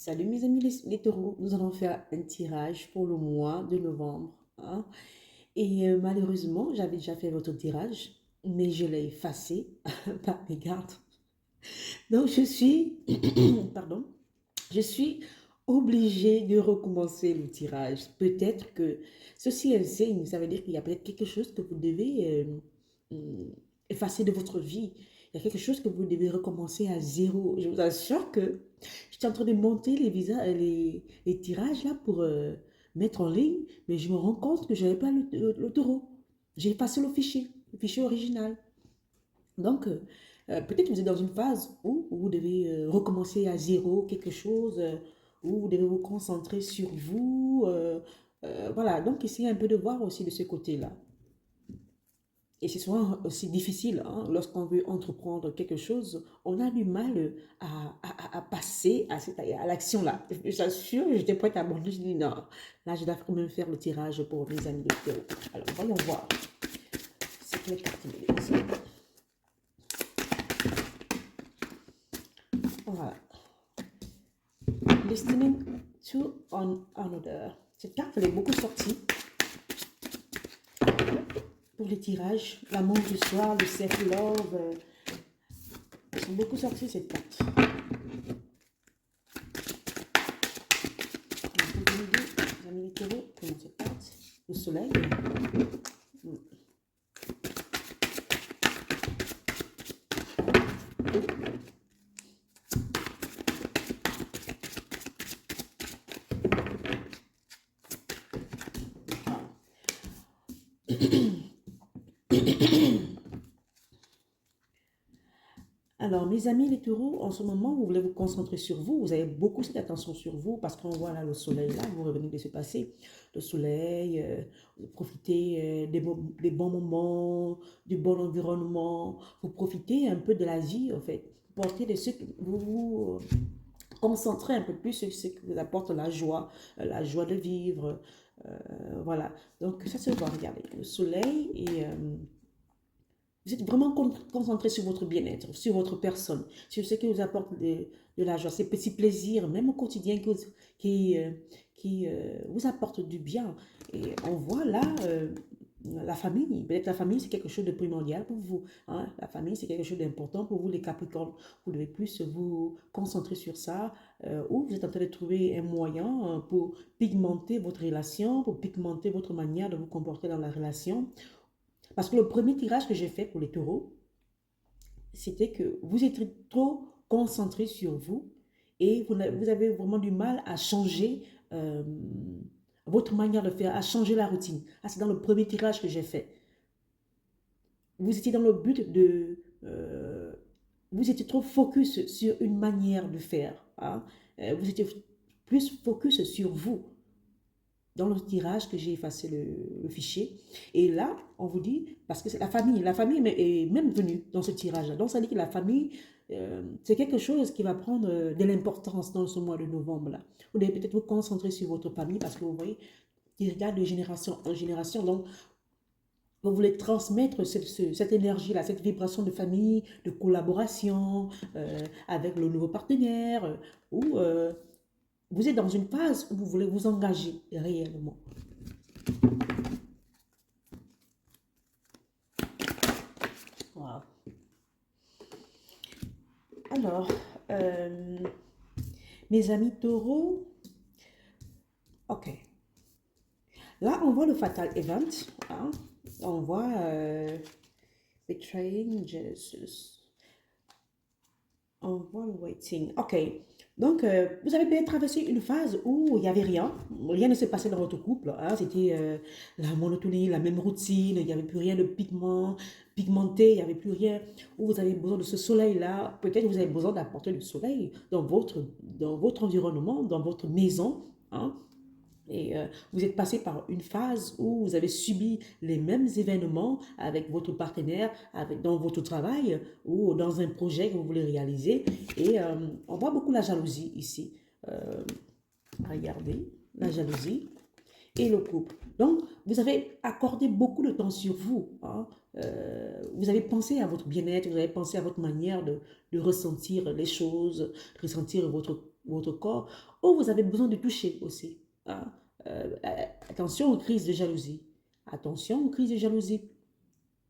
Salut mes amis les taureaux, nous allons faire un tirage pour le mois de novembre, hein. Malheureusement, j'avais déjà fait votre tirage, mais je l'ai effacé par mégarde. Donc je suis, pardon, je suis obligée de recommencer le tirage. Peut-être que ceci est un signe, ça veut dire qu'il y a peut-être quelque chose que vous devez effacer de votre vie. Il y a quelque chose que vous devez recommencer à zéro. Je vous assure que j'étais en train de monter les tirages là pour mettre en ligne, mais je me rends compte que je n'avais pas le taureau. J'ai effacé le fichier original. Donc, peut-être que vous êtes dans une phase où vous devez recommencer à zéro quelque chose, où vous devez vous concentrer sur vous. Voilà, donc essayez un peu de voir aussi de ce côté-là. Et c'est souvent aussi difficile, hein, lorsqu'on veut entreprendre quelque chose, on a du mal à passer à l'action-là. J'assure, j'étais prête à abandonner, je dis non, là je dois quand même faire le tirage pour mes amis de Théo. Alors, voyons voir. C'est quelle carte me dit. Voilà. Listening to on another. Cette carte, elle est beaucoup sortie pour les tirages. L'amour du soir, le self-love. Elles sont beaucoup sorties, cette carte. Les amis les taureaux, comment cette carte? Le soleil. Alors, mes amis les taureaux, en ce moment, vous voulez vous concentrer sur vous. Vous avez beaucoup cette attention sur vous parce qu'on voit là le soleil, là, vous revenez de se passer. Le soleil, vous profitez des bons moments, du bon environnement. Vous profitez un peu de la vie, en fait. Portez de ce que vous vous concentrez un peu plus sur ce qui vous apporte la joie de vivre. Voilà. Donc, ça se voit, regardez. Le soleil et vous êtes vraiment concentré sur votre bien-être, sur votre personne, sur ce qui vous apporte de la joie, ces petits plaisirs, même au quotidien qui vous apportent du bien. Et on voit là la famille. Peut-être la famille, c'est quelque chose de primordial pour vous, hein. La famille, c'est quelque chose d'important pour vous, les Capricornes. Vous devez plus vous concentrer sur ça, ou vous êtes en train de trouver un moyen pour pigmenter votre relation, pour pigmenter votre manière de vous comporter dans la relation. Parce que le premier tirage que j'ai fait pour les taureaux, c'était que vous êtes trop concentré sur vous et vous avez vraiment du mal à changer euh, votre manière de faire, à changer la routine. Ah, c'est dans le premier tirage que j'ai fait. Vous étiez dans le but de... vous étiez trop focus sur une manière de faire, hein. Vous étiez plus focus sur vous dans le tirage que j'ai effacé le fichier. Et là, on vous dit, parce que c'est la famille est même venue dans ce tirage-là. Donc, ça dit que la famille, c'est quelque chose qui va prendre de l'importance dans ce mois de novembre-là. Vous devez peut-être vous concentrer sur votre famille parce que vous voyez, il regarde de génération en génération. Donc, vous voulez transmettre cette énergie-là, cette vibration de famille, de collaboration avec le nouveau partenaire, ou vous êtes dans une phase où vous voulez vous engager réellement. Wow. Alors, euh, mes amis taureaux, ok. Là, on voit le fatal event, hein. On voit betraying Genesis. On voit le waiting. Ok. Donc, vous avez peut-être traversé une phase où il n'y avait rien. Rien ne se passait dans votre couple, hein. C'était la monotonie, la même routine. Il n'y avait plus rien de pigmenté. Il n'y avait plus rien où vous avez besoin de ce soleil-là. Peut-être vous avez besoin d'apporter du soleil dans votre environnement, dans votre maison, hein. Et vous êtes passé par une phase où vous avez subi les mêmes événements avec votre partenaire, dans votre travail ou dans un projet que vous voulez réaliser. Et on voit beaucoup la jalousie ici. Euh, Regardez, la jalousie et le couple. Donc, vous avez accordé beaucoup de temps sur vous, hein. Vous avez pensé à votre bien-être, vous avez pensé à votre manière de ressentir les choses, de ressentir votre corps, ou vous avez besoin de toucher aussi. Hein. Attention aux crises de jalousie. Attention aux crises de jalousie.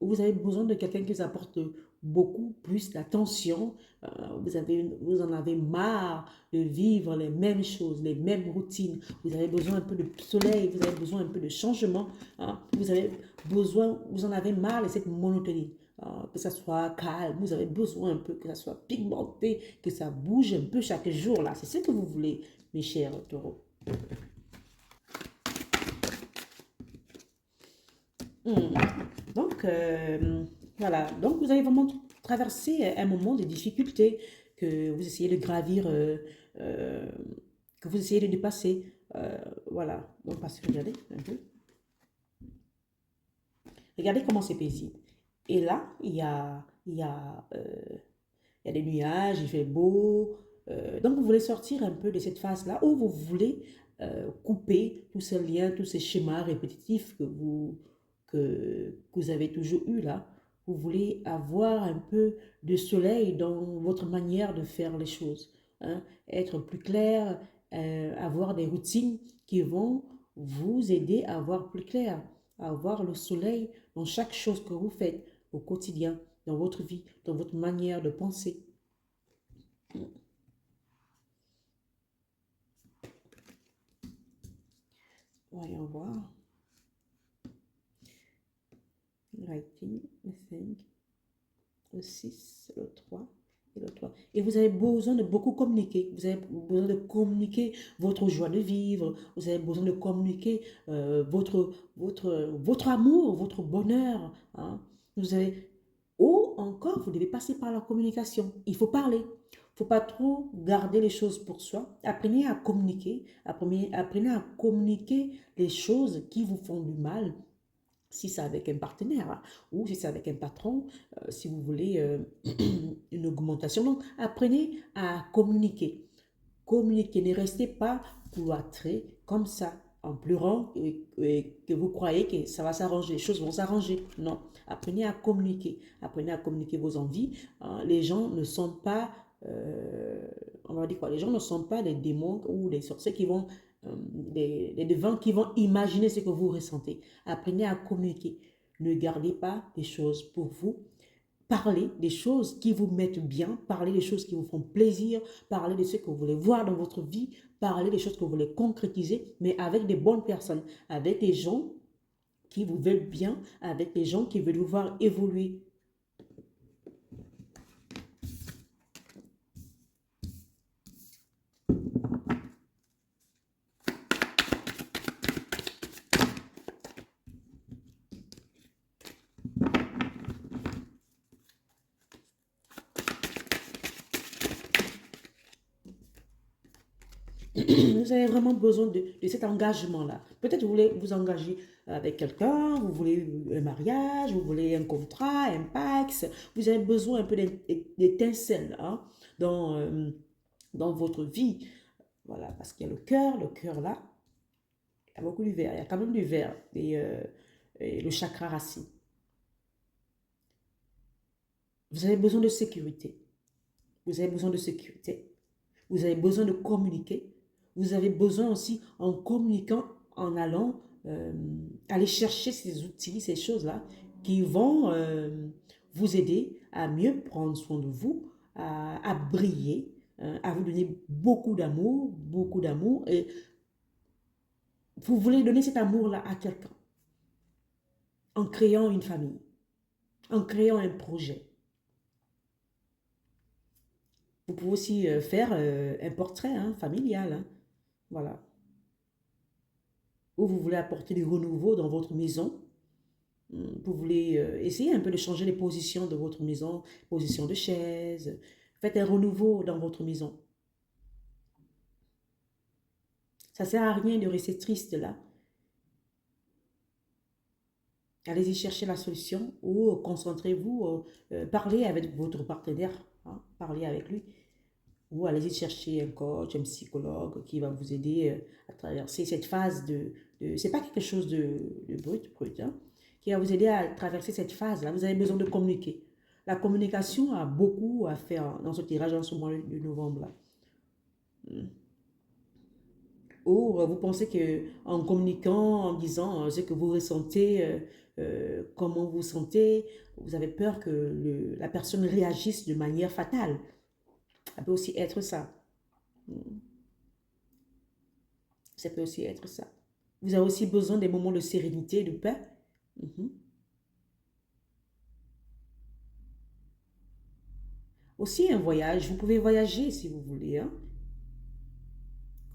Vous avez besoin de quelqu'un qui vous apporte beaucoup plus d'attention. Vous en avez marre de vivre les mêmes choses, les mêmes routines. Vous avez besoin un peu de soleil, vous avez besoin un peu de changement. Hein. Vous en avez marre de cette monotonie. Hein, que ça soit calme, vous avez besoin un peu que ça soit pigmenté, que ça bouge un peu chaque jour là. C'est ce que vous voulez, mes chers taureaux. Hmm. Donc, voilà. Donc, vous allez vraiment traverser un moment de difficulté que vous essayez de gravir, euh, que vous essayez de dépasser. Voilà. Donc, parce que regardez un peu. Regardez comment c'est paisible. Et là, il y a des nuages, il fait beau. Donc, vous voulez sortir un peu de cette phase-là où vous voulez couper tous ces liens, tous ces schémas répétitifs que vous avez toujours eu là. Vous voulez avoir un peu de soleil dans votre manière de faire les choses. Hein. Être plus clair, avoir des routines qui vont vous aider à voir plus clair, à avoir le soleil dans chaque chose que vous faites au quotidien, dans votre vie, dans votre manière de penser. Voyons voir. Writing, le 5, le 6, le 3 et le 3. Et vous avez besoin de beaucoup communiquer. Vous avez besoin de communiquer votre joie de vivre. Vous avez besoin de communiquer votre amour, votre bonheur. Hein. Vous avez... Ou encore, vous devez passer par la communication. Il faut parler. Il ne faut pas trop garder les choses pour soi. Apprenez à communiquer. Apprenez à communiquer les choses qui vous font du mal. Si c'est avec un partenaire, hein, ou si c'est avec un patron, si vous voulez une augmentation. Donc, apprenez à communiquer. Communiquez, ne restez pas cloîtré comme ça, en pleurant et que vous croyez que ça va s'arranger, les choses vont s'arranger. Non, apprenez à communiquer. Apprenez à communiquer vos envies. Hein. Les gens ne sont pas, on va dire quoi, les gens ne sont pas des démons ou des sorciers qui vont, des devins qui vont imaginer ce que vous ressentez. Apprenez à communiquer. Ne gardez pas des choses pour vous. Parlez des choses qui vous mettent bien, parlez des choses qui vous font plaisir, parlez de ce que vous voulez voir dans votre vie, parlez des choses que vous voulez concrétiser, mais avec des bonnes personnes, avec des gens qui vous veulent bien, avec des gens qui veulent vous voir évoluer. Vous avez vraiment besoin de cet engagement-là. Peut-être vous voulez vous engager avec quelqu'un, vous voulez un mariage, vous voulez un contrat, un pax. Vous avez besoin un peu d'étincelles hein, dans votre vie. Voilà, parce qu'il y a le cœur là, il y a beaucoup du vert, il y a quand même du vert et le chakra racine. Vous avez besoin de sécurité. Vous avez besoin de sécurité. Vous avez besoin de communiquer. Vous avez besoin aussi, en communiquant, en allant aller chercher ces outils, ces choses-là qui vont vous aider à mieux prendre soin de vous, à briller, à vous donner beaucoup d'amour, beaucoup d'amour. Et vous voulez donner cet amour-là à quelqu'un en créant une famille, en créant un projet. Vous pouvez aussi faire un portrait hein, familial. Hein, voilà. Ou vous voulez apporter du renouveau dans votre maison. Vous voulez essayer un peu de changer les positions de votre maison, position de chaise. Faites un renouveau dans votre maison. Ça ne sert à rien de rester triste là. Allez-y chercher la solution ou concentrez-vous, parlez avec votre partenaire, hein, parlez avec lui. Ou allez-y chercher un coach, un psychologue qui va vous aider à traverser cette phase c'est pas quelque chose de brut, hein, qui va vous aider à traverser cette phase-là. Vous avez besoin de communiquer. La communication a beaucoup à faire dans ce tirage en ce mois de novembre-là. Ou vous pensez que en communiquant, en disant ce que vous ressentez, comment vous sentez, vous avez peur que la personne réagisse de manière fatale. Ça peut aussi être ça. Ça peut aussi être ça. Vous avez aussi besoin des moments de sérénité, de paix. Mhm. Aussi un voyage, vous pouvez voyager si vous voulez, hein.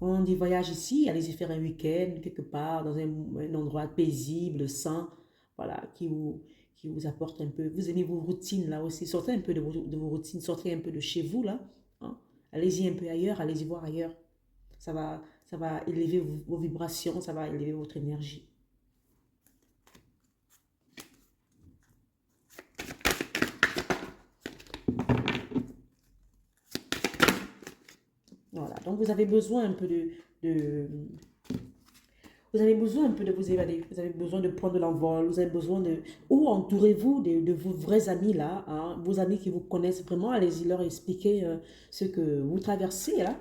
Quand on dit voyage ici, allez-y faire un week-end quelque part, dans un endroit paisible, sain, voilà, qui vous apporte un peu. Vous aimez vos routines là aussi, sortez un peu de vos routines, sortez un peu de chez vous là, hein. Allez-y un peu ailleurs, allez-y voir ailleurs. Ça va élever vos vibrations, ça va élever votre énergie. Voilà, donc vous avez besoin un peu de vous avez besoin un peu de vous évader, vous avez besoin de prendre l'envol, vous avez besoin de... Ou entourez-vous de vos vrais amis là, hein, vos amis qui vous connaissent vraiment, allez-y leur expliquer ce que vous traversez là,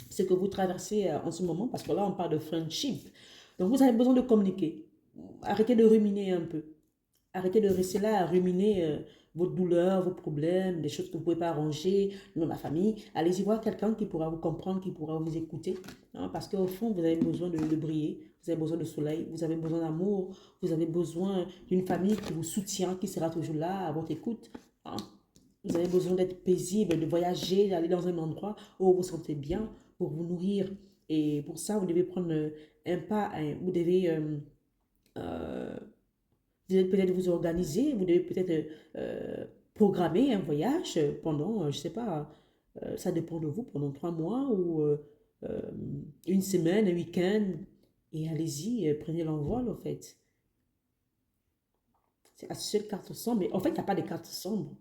ce que vous traversez en ce moment, parce que là on parle de friendship. Donc vous avez besoin de communiquer, arrêtez de ruminer un peu. Arrêtez de rester là à ruminer vos douleurs, vos problèmes, des choses que vous ne pouvez pas arranger dans la famille. Allez-y voir quelqu'un qui pourra vous comprendre, qui pourra vous écouter, hein, parce qu'au fond, vous avez besoin de briller, vous avez besoin de soleil, vous avez besoin d'amour, vous avez besoin d'une famille qui vous soutient, qui sera toujours là à votre écoute, hein. Vous avez besoin d'être paisible, de voyager, d'aller dans un endroit où vous vous sentez bien pour vous nourrir. Et pour ça, vous devez prendre un pas, vous devez... euh, vous devez peut-être vous organiser, vous devez peut-être programmer un voyage pendant, je ne sais pas, ça dépend de vous, pendant 3 mois ou euh, une semaine, un week-end. Et allez-y, prenez l'envol, en fait. C'est la seule carte sombre. Mais en fait, il n'y a pas de carte sombre.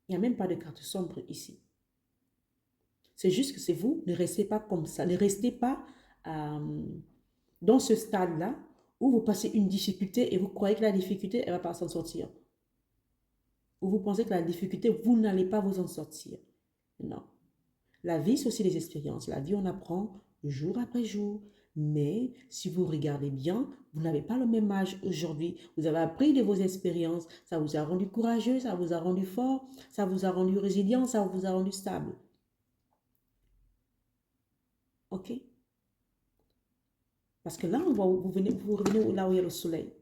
Il n'y a même pas de carte sombre ici. C'est juste que c'est vous, ne restez pas comme ça. Ne restez pas euh, dans ce stade-là où vous passez une difficulté et vous croyez que la difficulté, elle ne va pas s'en sortir. Ou vous pensez que la difficulté, vous n'allez pas vous en sortir. Non. La vie, c'est aussi des expériences. La vie, on apprend jour après jour. Mais si vous regardez bien, vous n'avez pas le même âge aujourd'hui. Vous avez appris de vos expériences. Ça vous a rendu courageux, ça vous a rendu fort, ça vous a rendu résilient, ça vous a rendu stable. OK? Parce que là, vous revenez là où il y a le soleil.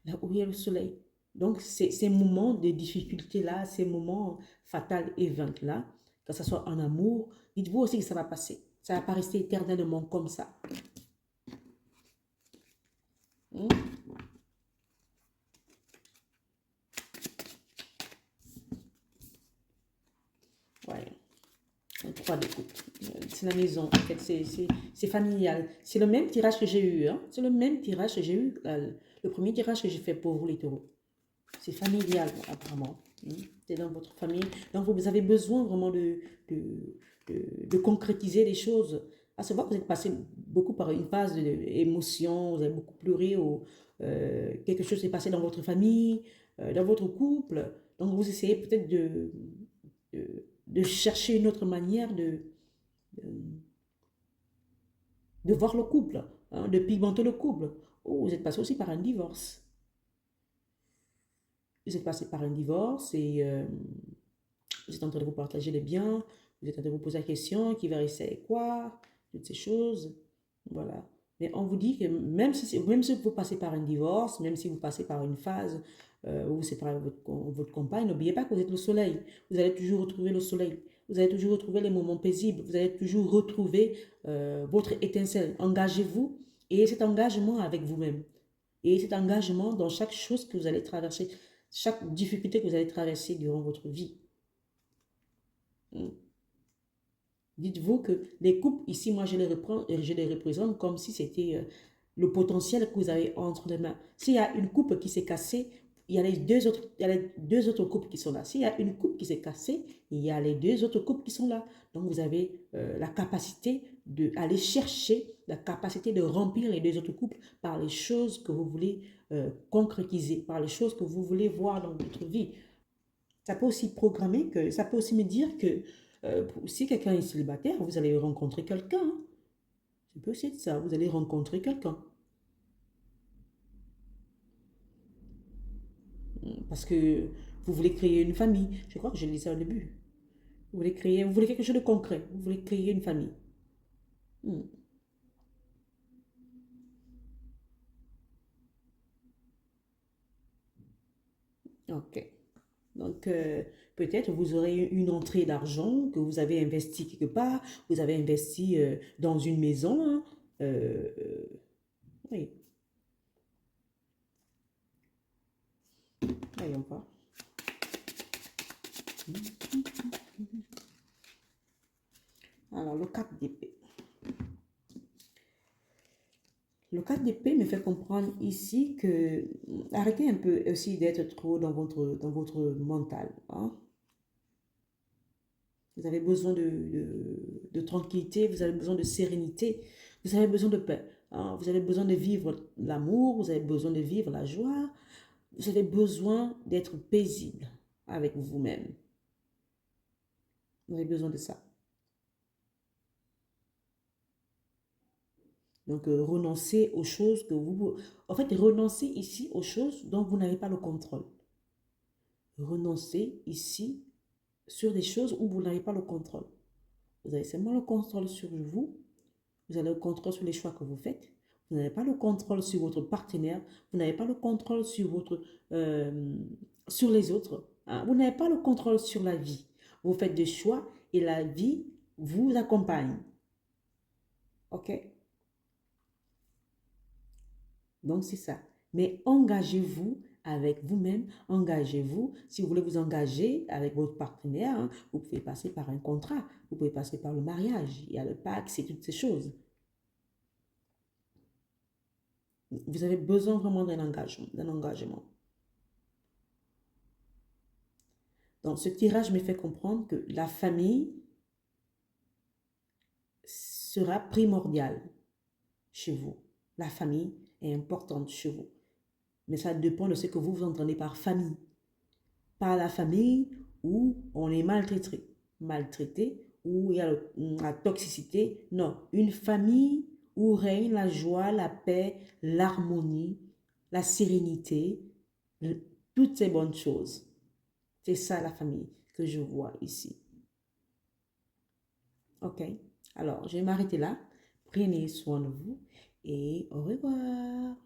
Là où il y a le soleil. Donc, ces moments de difficulté-là, ces moments fatals et là que ce soit en amour, dites-vous aussi que ça va passer. Ça ne va pas rester éternellement comme ça. Hmm? Ouais, un 3 de coupe. C'est la maison, en fait, c'est familial. C'est le même tirage que j'ai eu, hein. C'est le même tirage que j'ai eu, le premier tirage que j'ai fait pour vous, les taureaux. C'est familial, apparemment. C'est dans votre famille. Donc, vous avez besoin vraiment de concrétiser les choses. À savoir que vous êtes passé beaucoup par une phase d'émotion, vous avez beaucoup pleuré, ou quelque chose s'est passé dans votre famille, dans votre couple. Donc, vous essayez peut-être de chercher une autre manière de voir le couple, hein, de pigmenter le couple. Ou vous êtes passé aussi par un divorce. Vous êtes passé par un divorce et vous êtes en train de vous partager les biens, vous êtes en train de vous poser la question, qui va rester quoi, toutes ces choses. Voilà. Mais on vous dit que même si vous passez par un divorce, même si vous passez par une phase où vous séparez votre compagne, n'oubliez pas que vous êtes le soleil. Vous allez toujours retrouver le soleil. Vous allez toujours retrouver les moments paisibles. Vous allez toujours retrouver votre étincelle. Engagez-vous et cet engagement avec vous-même. Et cet engagement dans chaque chose que vous allez traverser, chaque difficulté que vous allez traverser durant votre vie. Dites-vous que les couples, ici, moi, je les représente comme si c'était le potentiel que vous avez entre les mains. S'il y a une coupe qui s'est cassée, il y a les deux autres coupes qui sont là. S'il y a une coupe qui s'est cassée, il y a les deux autres coupes qui sont là. Donc, vous avez la capacité d'aller chercher, la capacité de remplir les deux autres coupes par les choses que vous voulez concrétiser, par les choses que vous voulez voir dans votre vie. Ça peut aussi programmer que, ça peut aussi me dire que si quelqu'un est célibataire, vous allez rencontrer quelqu'un, hein. Ça peut aussi être ça, vous allez rencontrer quelqu'un. Parce que vous voulez créer une famille. Je crois que je l'ai dit ça au début. Vous voulez quelque chose de concret. Vous voulez créer une famille. Hmm. Ok. Donc, peut-être vous aurez une entrée d'argent que vous avez investi quelque part. Vous avez investi dans une maison, hein. Oui, voyons pas. Alors, le 4 d'épée. Le 4 d'épée me fait comprendre ici que arrêtez un peu aussi d'être trop dans votre mental, hein. Vous avez besoin de tranquillité, vous avez besoin de sérénité, vous avez besoin de paix, hein. Vous avez besoin de vivre l'amour, vous avez besoin de vivre la joie, vous avez besoin d'être paisible avec vous-même. Vous avez besoin de ça. Donc, renoncez aux choses que vous... En fait, renoncez ici aux choses dont vous n'avez pas le contrôle. Renoncez ici sur des choses où vous n'avez pas le contrôle. Vous avez seulement le contrôle sur vous. Vous avez le contrôle sur les choix que vous faites. Vous n'avez pas le contrôle sur votre partenaire. Vous n'avez pas le contrôle sur euh, sur les autres, hein. Vous n'avez pas le contrôle sur la vie. Vous faites des choix et la vie vous accompagne. OK? Donc, c'est ça. Mais engagez-vous avec vous-même, engagez-vous. Si vous voulez vous engager avec votre partenaire, hein, vous pouvez passer par un contrat, vous pouvez passer par le mariage, il y a le pacte, c'est toutes ces choses. Vous avez besoin vraiment d'un engagement, d'un engagement. Donc, ce tirage me fait comprendre que la famille sera primordiale chez vous. La famille est importante chez vous. Mais ça dépend de ce que vous entendez par famille. Par la famille où on est maltraité, où il y a la toxicité. Non, une famille où règne la joie, la paix, l'harmonie, la sérénité, toutes ces bonnes choses. C'est ça la famille que je vois ici. OK? Alors, je vais m'arrêter là. Prenez soin de vous et au revoir.